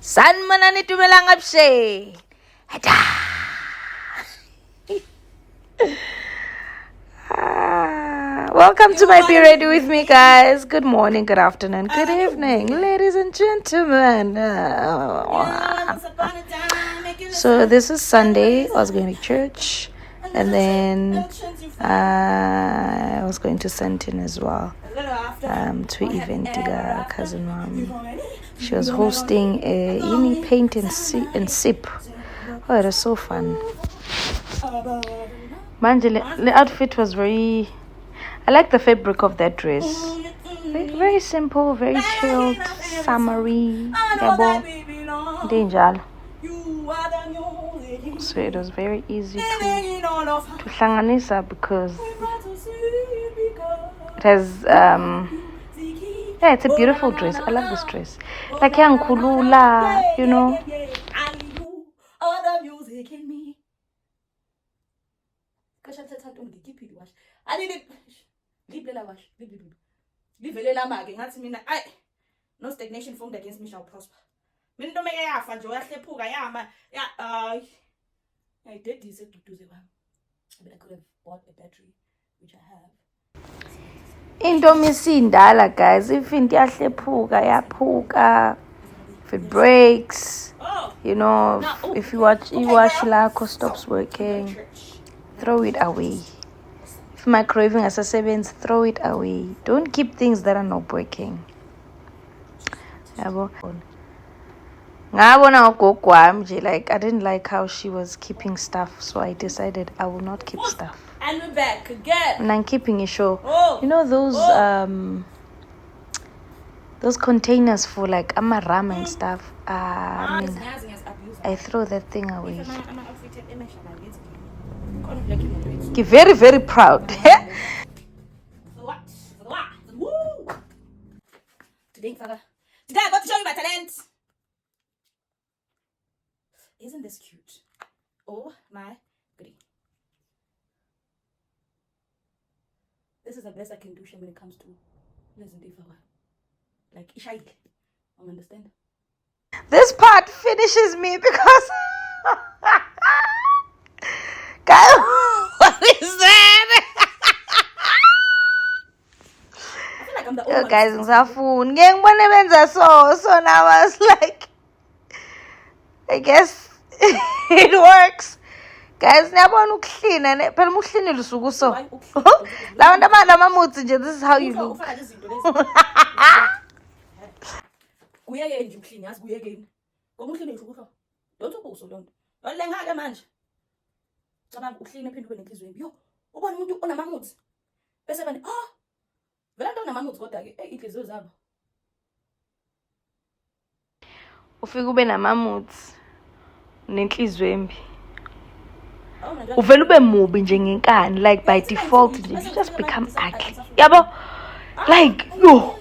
Sanmanani tumelang apshe. Welcome to my Be Ready With Me, guys. Good morning, good afternoon, good evening, ladies and gentlemen. So this is Sunday. I was going to church, and then I was going to Sentin as well. To event cousin mom. She was hosting a paint and sip. Oh, it was so fun. Manje, the outfit was very. I like the fabric of that dress. Very simple, very chilled, summery. Danger. So it was very easy to hlanganisa because it has yeah, it's a beautiful dress. I love this dress. Like young kulula, you know. No stagnation formed against me shall prosper. I did this to do the one, but I could have bought a battery, which I have. Into misindala, guys. If it breaks, you know, if you watch Laco stops working, throw it away. If microwaving as a sevens, throw it away. Don't keep things that are not working. Like, I didn't like how she was keeping stuff, so I decided I will not keep stuff. And we're back again. And I'm keeping a show. You know those containers for like amaram and stuff. I throw that thing away. Very, very proud. Today I got to show you my talent. Isn't this cute? Oh my goodie. This is the best I can do when it comes to like Ishai. I understand. This part finishes me because guys, what is that? I feel like I'm the only one. Guys, so now I was like, I guess it works. Guys, this is how you look. Ufike ube namamuthi nenhliziyo embi. Uvela ube mubi nje ngenkani, like by default you just become ugly. Yabo, like yo.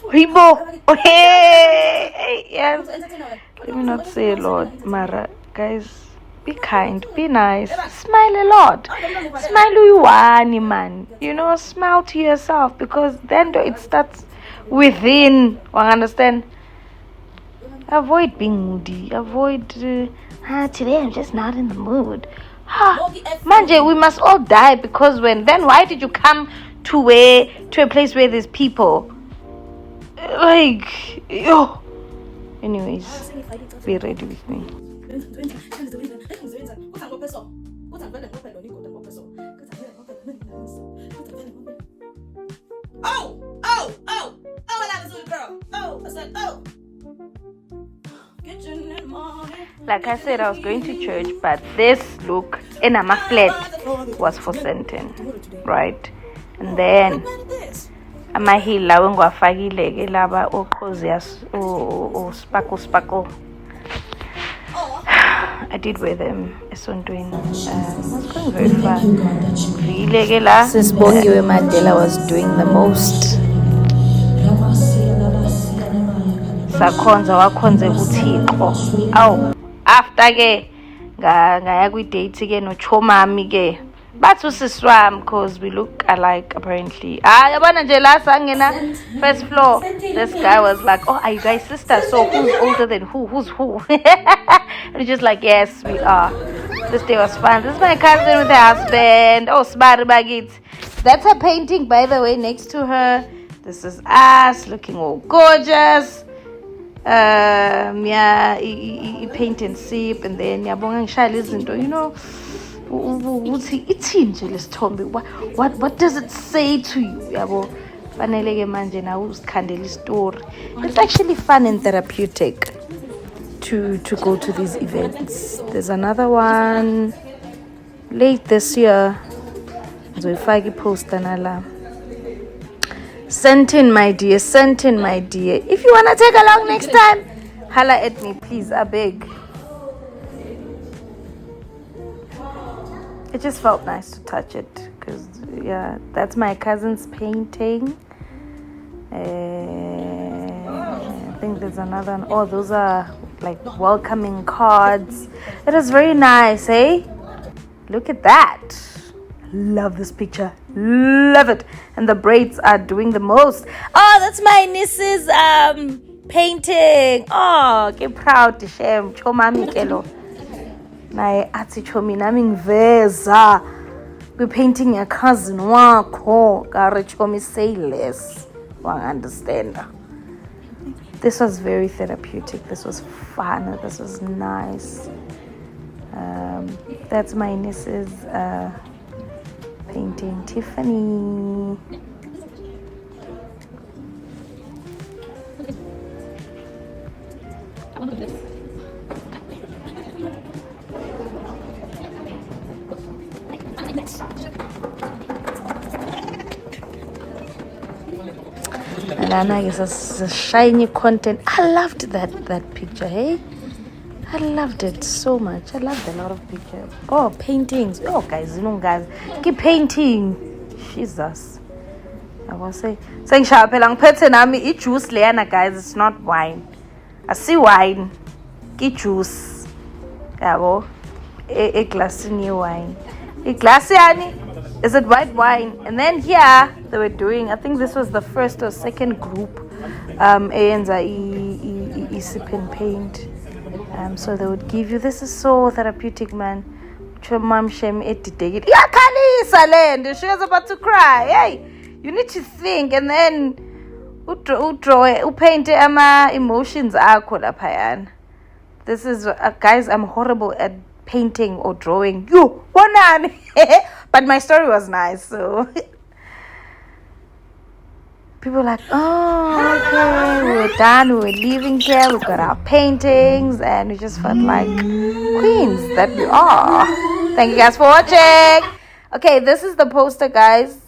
Ribo. Hey, yes. Let me not say a lot, Mara. Guys, be kind, be nice, smile a lot. Smile who you are, man. You know, smile to yourself because then it starts within. Understand? Avoid being moody. Avoid. Today I'm just not in the mood. Manje, we must all die because why did you come to a place where there's people? Like, yo. Anyways, be ready with me. Like I said, I was going to church, but this look in my flat was for Sentin, right? And then amahila wengwafakile ke laba oqhozias o sparkle. I did wear them esontweni. I was going very far. Vile ke la Sisibongiwe Mandela was doing the most. Sakhonza wakhonze uThixo. Aw, after ke ngaya kwi date ke no chomami ke But swam because we look alike apparently. Yabona nje la sangena first floor. This guy was like, "Oh, are you guys sisters? So who's older than who? Who's who?" And he's just like, "Yes, we are." This day was fun. This is my cousin with her husband. Oh, smart bagit. That's her painting, by the way, next to her. This is us looking all gorgeous. Yeah, he paint and sip, and then yabonga ngishaya izinto, you know. What does it say to you? Yabo, fanele ke manje na uzikhandela story. It's actually fun and therapeutic to go to these events. There's another one late this year. Zoifaki poster nala. Sent in, my dear. Sent in, my dear. If you wanna take along next time, holla at me, please. I beg. It just felt nice to touch it because, yeah, that's my cousin's painting. I think there's another one. Oh, those are like welcoming cards. It is very nice, eh? Look at that. Love this picture. Love it. And the braids are doing the most. Oh, that's my niece's painting. Oh, get proud to share. Chomami kelo. Naye athi chomi nami ngiveza kwi-painting ya cousin wakho. Kare chomi, say less. Understand. This was very therapeutic. This was fun. This was nice. That's my niece's painting, Tiffany. And Anna is a shiny content. I loved that picture, hey? I loved it so much. I loved a lot of pictures. Oh, paintings. Oh, guys, you know, guys, keep painting. Jesus. I was saying sharpelang pete nami I juice leana, guys. It's not wine. I see wine. I juice. Yabo. A glass new wine. A glass yani. Is it white wine? And then here they were doing, I think this was the first or second group, sip and paint. So they would give you, this is so therapeutic, man. She was about to cry. Hey, you need to think, and then paint emotions. This is, guys, I'm horrible at painting or drawing. But my story was nice, so people were like, oh, okay, we're done, we're leaving here, we've got our paintings, and we just felt like queens that we are. Thank you guys for watching. Okay, this is the poster, guys.